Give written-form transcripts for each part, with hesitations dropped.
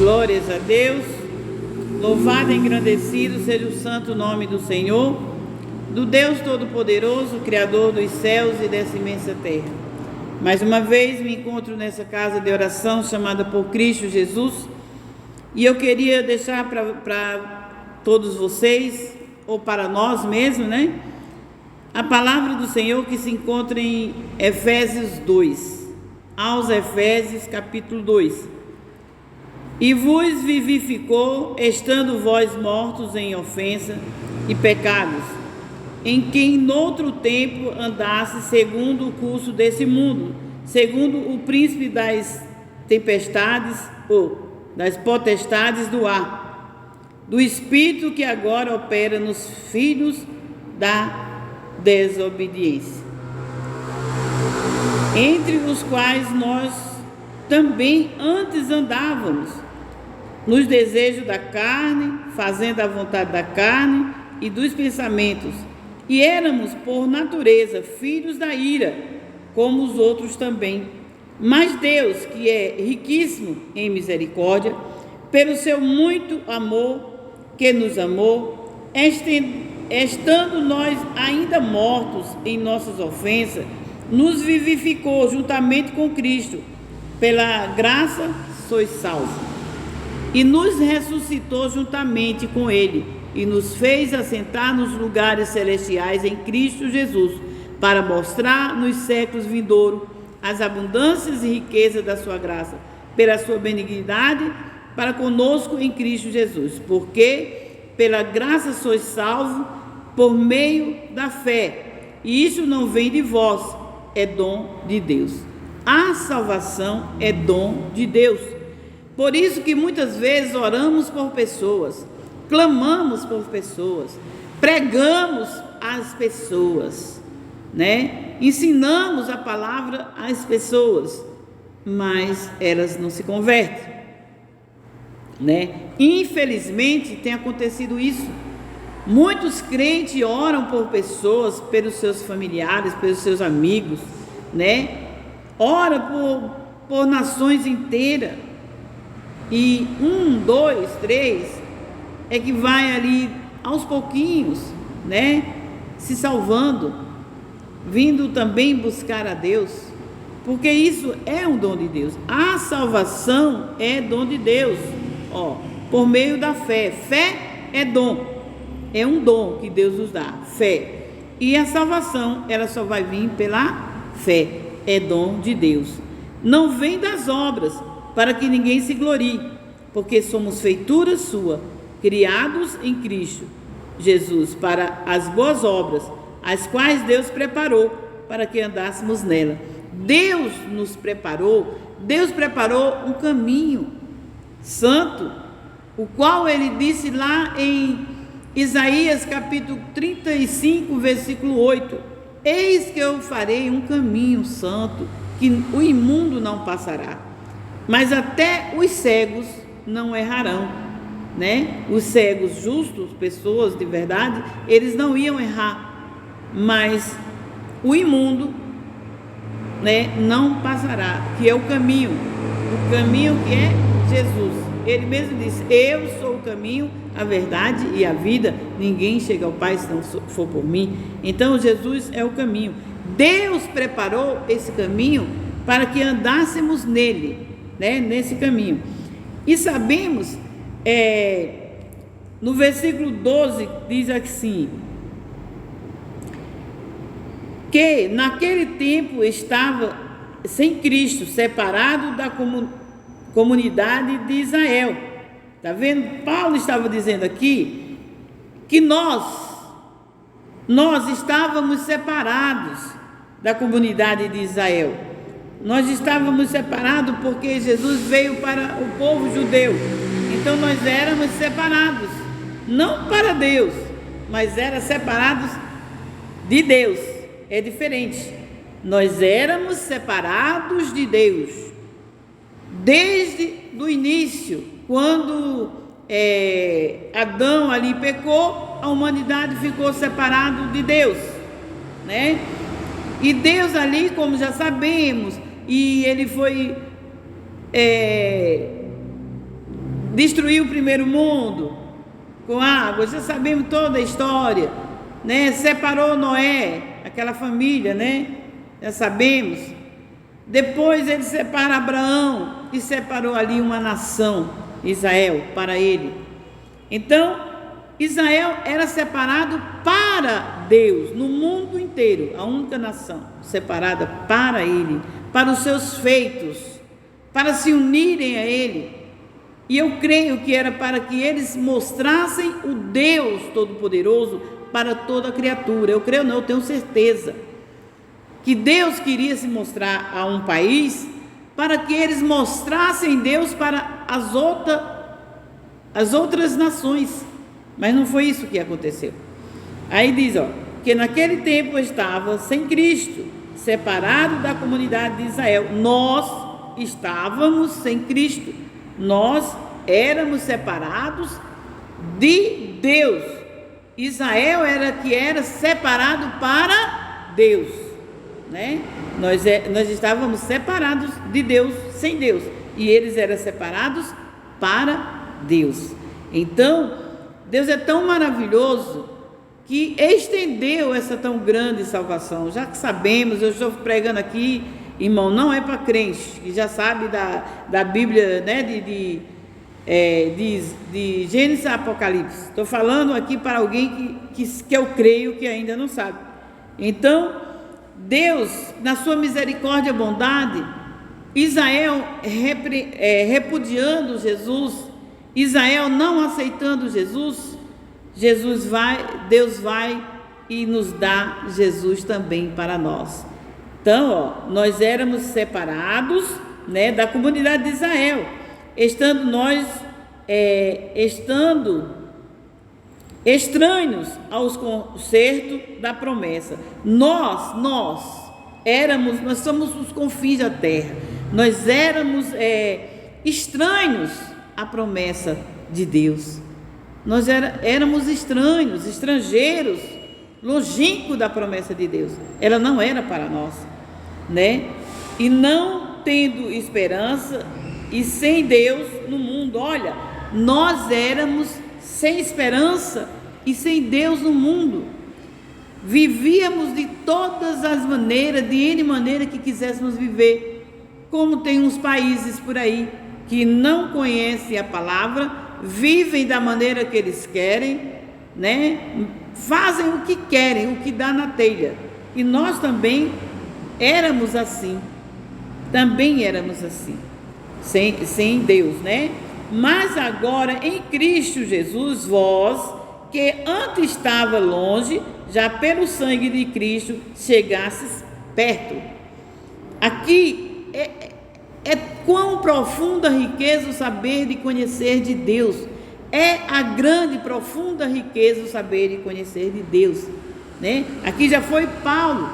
Glórias a Deus, louvado e engrandecido seja o santo nome do Senhor, do Deus Todo-Poderoso, Criador dos céus e dessa imensa terra. Mais uma vez me encontro nessa casa de oração chamada por Cristo Jesus, e eu queria deixar para todos vocês, ou para nós mesmos, a palavra do Senhor que se encontra em Efésios 2, aos Efésios capítulo 2. E vos vivificou, estando vós mortos em ofensa e pecados, em quem noutro tempo andasse segundo o curso desse mundo, segundo o príncipe das tempestades, ou das potestades do ar, do espírito que agora opera nos filhos da desobediência, entre os quais nós também antes andávamos, nos desejos da carne, fazendo a vontade da carne e dos pensamentos, e éramos por natureza filhos da ira, como os outros também. Mas Deus, que é riquíssimo em misericórdia, pelo seu muito amor que nos amou, estando nós ainda mortos em nossas ofensas, nos vivificou juntamente com Cristo. Pela graça sois salvos. E nos ressuscitou juntamente com Ele, e nos fez assentar nos lugares celestiais em Cristo Jesus, para mostrar nos séculos vindouros as abundâncias e riquezas da sua graça, pela sua benignidade para conosco em Cristo Jesus. Porque pela graça sois salvos por meio da fé, e isso não vem de vós, é dom de Deus. A salvação é dom de Deus. Por isso que muitas vezes oramos por pessoas, clamamos por pessoas, pregamos às pessoas, ensinamos a palavra às pessoas, mas elas não se convertem, Infelizmente tem acontecido isso. Muitos crentes oram por pessoas, pelos seus familiares, pelos seus amigos, Ora por nações inteiras. E 1, 2, 3 é que vai ali aos pouquinhos, se salvando, vindo também buscar a Deus, porque isso é um dom de Deus. A salvação é dom de Deus, por meio da fé. Fé é dom, é um dom que Deus nos dá, fé. E a salvação, ela só vai vir pela fé, é dom de Deus. Não vem das obras, para que ninguém se glorie, porque somos feitura sua, criados em Cristo Jesus, para as boas obras, as quais Deus preparou para que andássemos nela. Deus nos preparou, Deus preparou um caminho santo, o qual ele disse lá em Isaías capítulo 35, versículo 8: eis que eu farei um caminho santo, que o imundo não passará, mas até os cegos não errarão, Os cegos justos, pessoas de verdade, eles não iam errar, mas o imundo, não passará, que é o caminho que é Jesus. Ele mesmo disse: eu sou o caminho, a verdade e a vida, ninguém chega ao Pai se não for por mim. Então Jesus é o caminho. Deus preparou esse caminho para que andássemos nele, nesse caminho. E sabemos, no versículo 12 diz assim, que naquele tempo estava sem Cristo, separado da comunidade de Israel. Está vendo? Paulo estava dizendo aqui que nós estávamos separados da comunidade de Israel. Nós estávamos separados porque Jesus veio para o povo judeu. Então nós éramos separados, não para Deus, mas éramos separados de Deus. É diferente. Nós éramos separados de Deus desde o início, quando Adão ali pecou, a humanidade ficou separada de Deus, E Deus ali, como já sabemos, e ele foi destruiu o primeiro mundo com água, já sabemos toda a história, né? Separou Noé, aquela família, né? Já sabemos. Depois ele separa Abraão e separou ali uma nação, Israel, para ele. Então, Israel era separado para Deus, no mundo inteiro, a única nação separada para ele, para os seus feitos, para se unirem a ele. E eu creio que era para que eles mostrassem o Deus Todo-Poderoso para toda criatura. Eu creio não, eu tenho certeza que Deus queria se mostrar a um país para que eles mostrassem Deus para as outras nações. Mas não foi isso que aconteceu. Aí diz, que naquele tempo estava sem Cristo, separado da comunidade de Israel. Nós estávamos sem Cristo. Nós éramos separados de Deus. Israel era separado para Deus, né? Nós estávamos separados de Deus, sem Deus, e eles eram separados para Deus. Então, Deus é tão maravilhoso que estendeu essa tão grande salvação. Já que sabemos, eu estou pregando aqui, irmão, não é para crente, que já sabe da Bíblia, né, de Gênesis a Apocalipse. Estou falando aqui para alguém que eu creio que ainda não sabe. Então, Deus, na sua misericórdia e bondade, Israel repudiando Jesus, Israel não aceitando Jesus, Deus vai e nos dá Jesus também para nós. Então, nós éramos separados, né, da comunidade de Israel, estando estranhos aos concertos da promessa. Nós somos os confins da terra. Nós éramos estranhos à promessa de Deus. Nós éramos estrangeiros, longínquos da promessa de Deus. Ela não era para nós, né? E não tendo esperança e sem Deus no mundo. Olha, nós éramos sem esperança e sem Deus no mundo. Vivíamos de todas as maneiras, de N maneira que quiséssemos viver. Como tem uns países por aí que não conhecem a palavra, vivem da maneira que eles querem, né? Fazem o que querem, o que dá na telha. E nós também éramos assim. Sem Deus, né? Mas agora em Cristo Jesus, vós que antes estava longe, já pelo sangue de Cristo chegasses perto. Aqui é quão profunda riqueza o saber de conhecer de Deus. É a grande, profunda riqueza o saber de conhecer de Deus, né? Aqui já foi Paulo,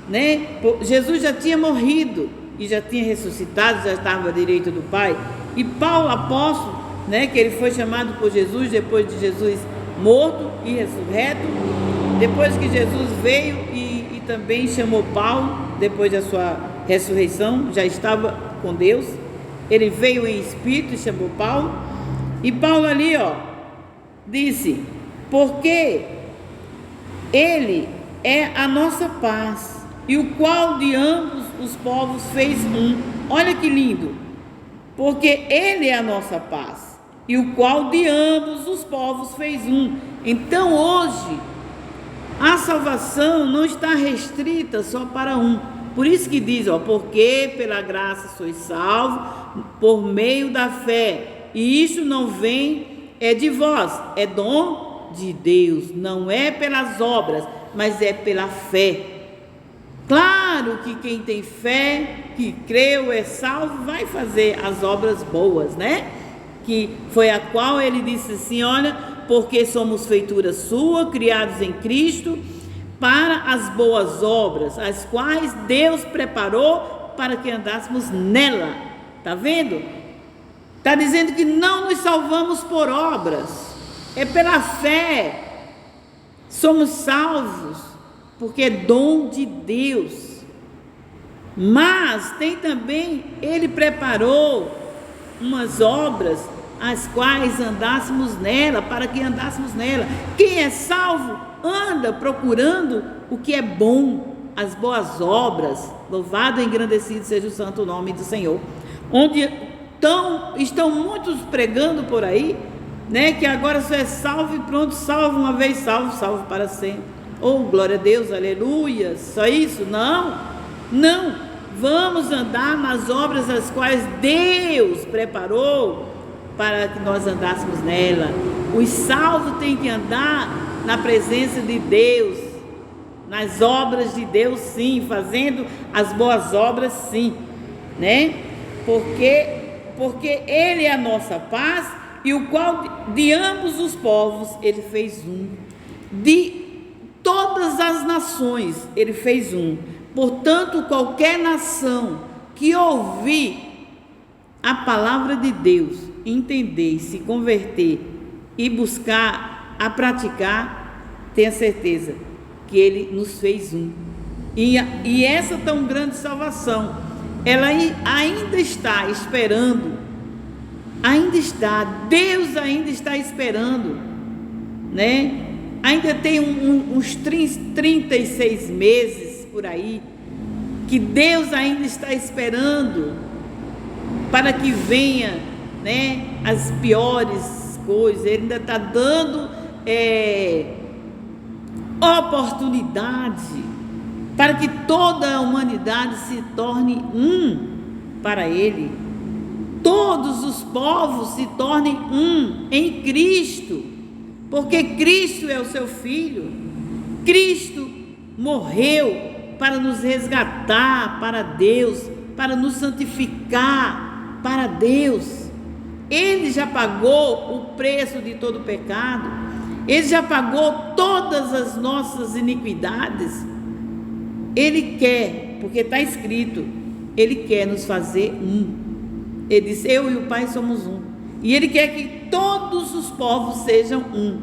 né? Jesus já tinha morrido e já tinha ressuscitado, já estava à direita do Pai. E Paulo, apóstolo, né, que ele foi chamado por Jesus depois de Jesus morto e ressurreto, depois que Jesus veio e também chamou Paulo, depois da sua ressurreição, já estava com Deus, ele veio em espírito e chamou Paulo, e Paulo ali, disse, porque ele é a nossa paz, e o qual de ambos os povos fez um. Olha que lindo, porque ele é a nossa paz, e o qual de ambos os povos fez um. Então hoje a salvação não está restrita só para um. Por isso que diz, porque pela graça sois salvos por meio da fé, e isso não vem de vós, é dom de Deus, não é pelas obras, mas é pela fé. Claro que quem tem fé, que creu, é salvo, vai fazer as obras boas, né? Que foi a qual ele disse assim, olha, porque somos feitura sua, criados em Cristo, para as boas obras, as quais Deus preparou para que andássemos nela. Está vendo? Está dizendo que não nos salvamos por obras, é pela fé. Somos salvos porque é dom de Deus. Mas tem também, ele preparou umas obras as quais andássemos nela, para que andássemos nela. Quem é salvo anda procurando o que é bom, as boas obras. Louvado e engrandecido seja o santo nome do Senhor. Onde estão muitos pregando por aí, né, que agora só é salvo e pronto, salvo uma vez, salvo para sempre. Oh, glória a Deus, aleluia. Só isso? Não. Vamos andar nas obras as quais Deus preparou para que nós andássemos nela. Os salvos têm que andar na presença de Deus, nas obras de Deus, sim, fazendo as boas obras, sim, né? Porque Ele é a nossa paz, e o qual de ambos os povos Ele fez um. De todas as nações Ele fez um. Portanto, qualquer nação que ouvir a palavra de Deus, entender, se converter e buscar a praticar, tenha certeza que Ele nos fez um. E essa tão grande salvação, ela ainda está esperando, Deus ainda está esperando, né? Ainda tem uns 36 meses por aí, que Deus ainda está esperando para que venha, né, as piores coisas. Ele ainda está dando oportunidade para que toda a humanidade se torne um para Ele. Todos os povos se tornem um em Cristo, porque Cristo é o seu Filho. Cristo morreu para nos resgatar para Deus, para nos santificar para Deus. Ele já pagou o preço de todo pecado, Ele já pagou todas as nossas iniquidades. Ele quer, porque está escrito, Ele quer nos fazer um. Ele disse: eu e o Pai somos um, e Ele quer que todos os povos sejam um.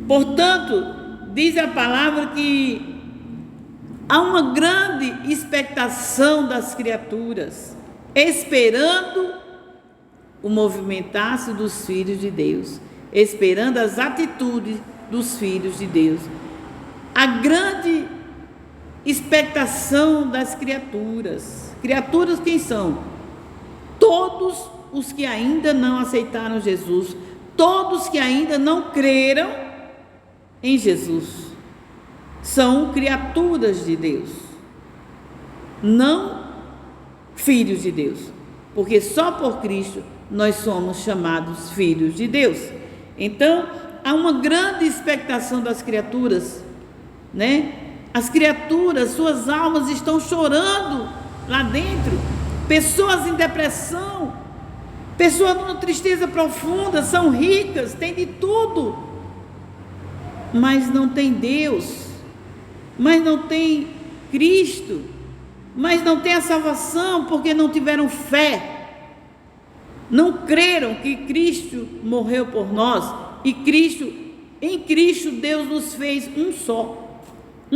Portanto, diz a palavra que há uma grande expectação das criaturas, esperando o movimentar-se dos filhos de Deus, esperando as atitudes dos filhos de Deus. A grande expectação das criaturas. Criaturas quem são? Todos os que ainda não aceitaram Jesus, todos que ainda não creram em Jesus, são criaturas de Deus, não filhos de Deus, porque só por Cristo nós somos chamados filhos de Deus. Então, há uma grande expectação das criaturas, né? As criaturas, suas almas estão chorando lá dentro. Pessoas em depressão, pessoas numa tristeza profunda, são ricas, têm de tudo, mas não tem Deus, mas não tem Cristo, mas não tem a salvação, porque não tiveram fé, não creram que Cristo morreu por nós, e em Cristo Deus nos fez um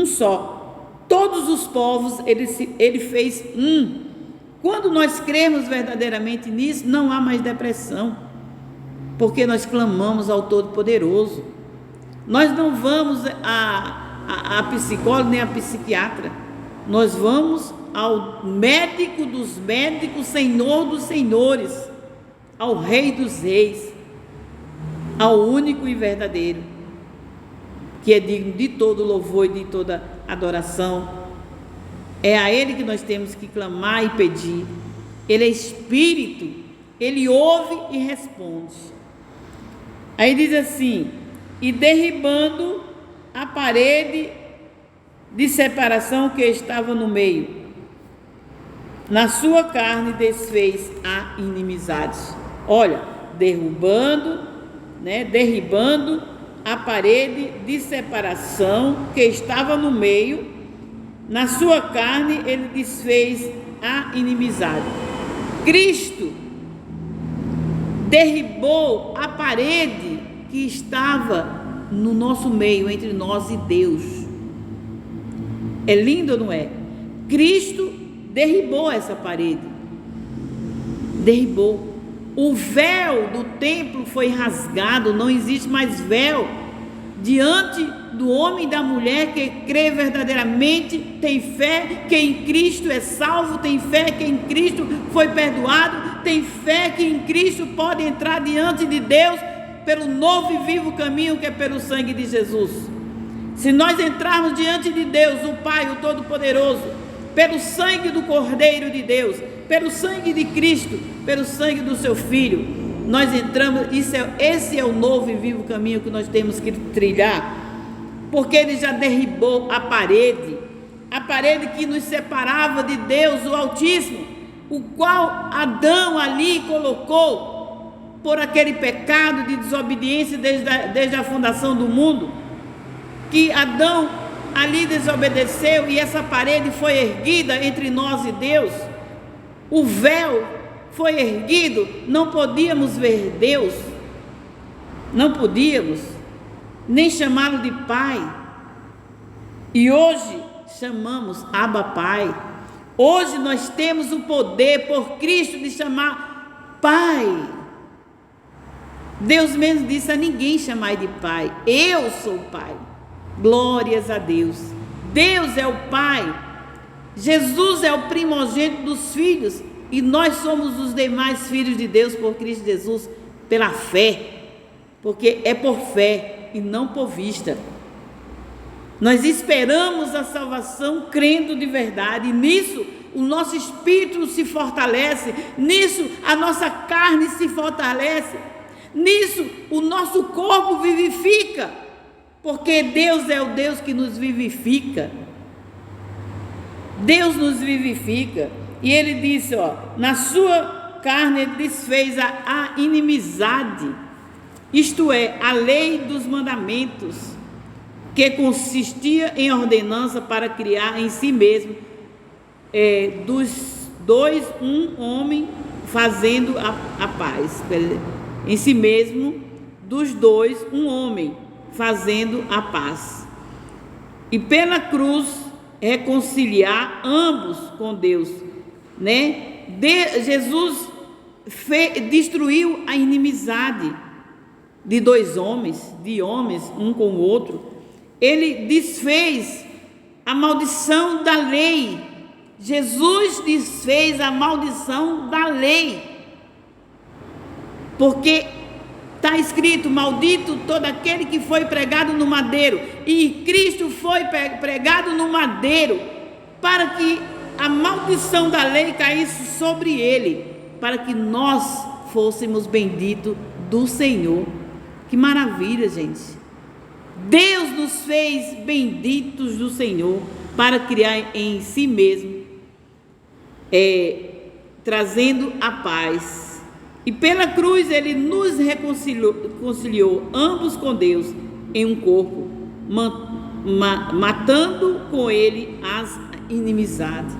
só, todos os povos Ele fez um. Quando nós cremos verdadeiramente nisso, não há mais depressão, porque nós clamamos ao Todo-Poderoso. Nós não vamos a psicólogo nem a psiquiatra, nós vamos ao médico dos médicos, Senhor dos senhores, ao Rei dos reis, ao único e verdadeiro, que é digno de todo louvor e de toda adoração. É a Ele que nós temos que clamar e pedir. Ele é Espírito, Ele ouve e responde. Aí diz assim: e derribando a parede de separação que estava no meio, na sua carne desfez a inimizade. Olha, derribando a parede de separação que estava no meio, na sua carne Ele desfez a inimizade. Cristo derribou a parede que estava no nosso meio, entre nós e Deus. É lindo ou não é? Cristo derribou essa parede. Derribou. O véu do templo foi rasgado, não existe mais véu diante do homem e da mulher que crê verdadeiramente, tem fé que em Cristo é salvo, tem fé que em Cristo foi perdoado, tem fé que em Cristo pode entrar diante de Deus pelo novo e vivo caminho que é pelo sangue de Jesus. Se nós entrarmos diante de Deus, o Pai, o Todo-Poderoso, pelo sangue do Cordeiro de Deus, pelo sangue de Cristo, pelo sangue do seu Filho, nós entramos. Esse é o novo e vivo caminho que nós temos que trilhar, porque Ele já derribou a parede que nos separava de Deus, o Altíssimo, o qual Adão ali colocou por aquele pecado de desobediência desde a fundação do mundo, que Adão ali desobedeceu e essa parede foi erguida entre nós e Deus. O véu foi erguido, não podíamos ver Deus, não podíamos nem chamá-lo de Pai, e hoje chamamos Abba Pai. Hoje nós temos o poder por Cristo de chamar Pai. Deus mesmo disse a ninguém chamar de Pai, eu sou o Pai. Glórias a Deus. Deus é o Pai, Jesus é o primogênito dos filhos, e nós somos os demais filhos de Deus por Cristo Jesus, pela fé, porque é por fé e não por vista. Nós esperamos a salvação crendo de verdade, e nisso o nosso espírito se fortalece, nisso a nossa carne se fortalece, nisso o nosso corpo vivifica, porque Deus é o Deus que nos vivifica. Deus nos vivifica. E Ele disse, na sua carne Ele desfez a inimizade, isto é, a lei dos mandamentos, que consistia em ordenança para criar em si mesmo dos dois um homem, fazendo a paz. Em si mesmo, dos dois um homem, fazendo a paz. E pela cruz reconciliar ambos com Deus, né? Jesus destruiu a inimizade de dois homens, de homens um com o outro. Ele desfez a maldição da lei. Jesus desfez a maldição da lei, porque está escrito: maldito todo aquele que foi pregado no madeiro. E Cristo foi pregado no madeiro para que a maldição da lei caísse sobre ele, para que nós fôssemos benditos do Senhor. Que maravilha, gente! Deus nos fez benditos do Senhor para criar em si mesmo, trazendo a paz. E pela cruz Ele nos reconciliou ambos com Deus em um corpo, matando com Ele as inimizades.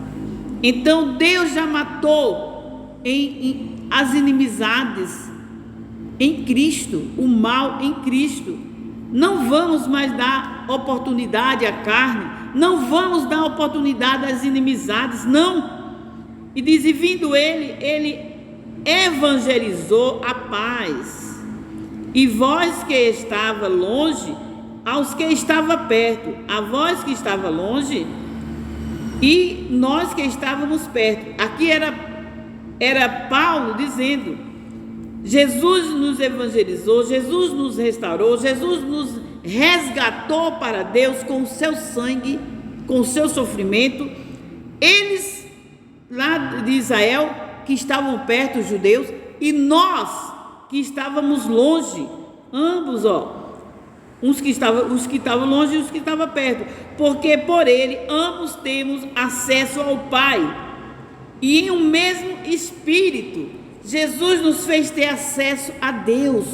Então Deus já matou as inimizades em Cristo, o mal em Cristo. Não vamos mais dar oportunidade à carne, não vamos dar oportunidade às inimizades, não. E diz: e vindo Ele evangelizou a paz, e vós que estava longe, aos que estava perto, a vós que estava longe, e nós que estávamos perto. Aqui era Paulo dizendo: Jesus nos evangelizou, Jesus nos restaurou, Jesus nos resgatou para Deus com o seu sangue, com o seu sofrimento. Eles lá de Israel que estavam perto, os judeus, e nós que estávamos longe, ambos, os que estavam longe e os que estavam perto, porque por Ele ambos temos acesso ao Pai, e em um mesmo Espírito. Jesus nos fez ter acesso a Deus.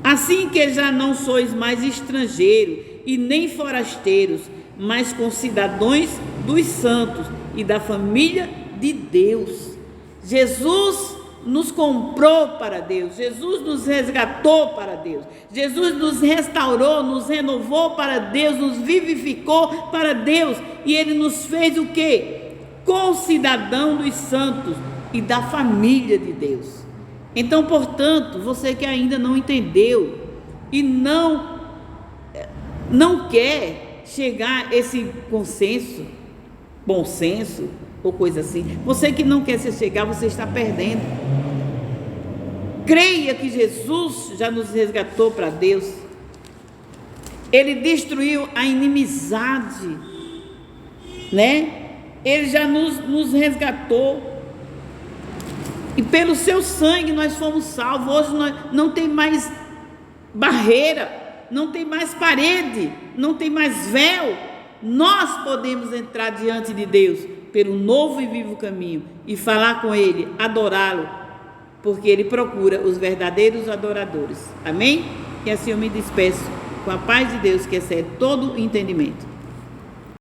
Assim que já não sois mais estrangeiros e nem forasteiros, mas concidadãos dos santos e da família de Deus. Jesus nos comprou para Deus, Jesus nos resgatou para Deus, Jesus nos restaurou, nos renovou para Deus, nos vivificou para Deus, e Ele nos fez o quê? Concidadão dos santos e da família de Deus. Então, portanto, você que ainda não entendeu e não quer chegar a esse consenso, bom senso ou coisa assim, você que não quer se chegar, você está perdendo. Creia que Jesus já nos resgatou para Deus. Ele destruiu a inimizade, né? Ele já nos resgatou. E pelo seu sangue nós fomos salvos. Hoje não tem mais barreira, não tem mais parede, não tem mais véu. Nós podemos entrar diante de Deus pelo novo e vivo caminho e falar com Ele, adorá-lo, porque Ele procura os verdadeiros adoradores. Amém? E assim eu me despeço com a paz de Deus que excede todo entendimento.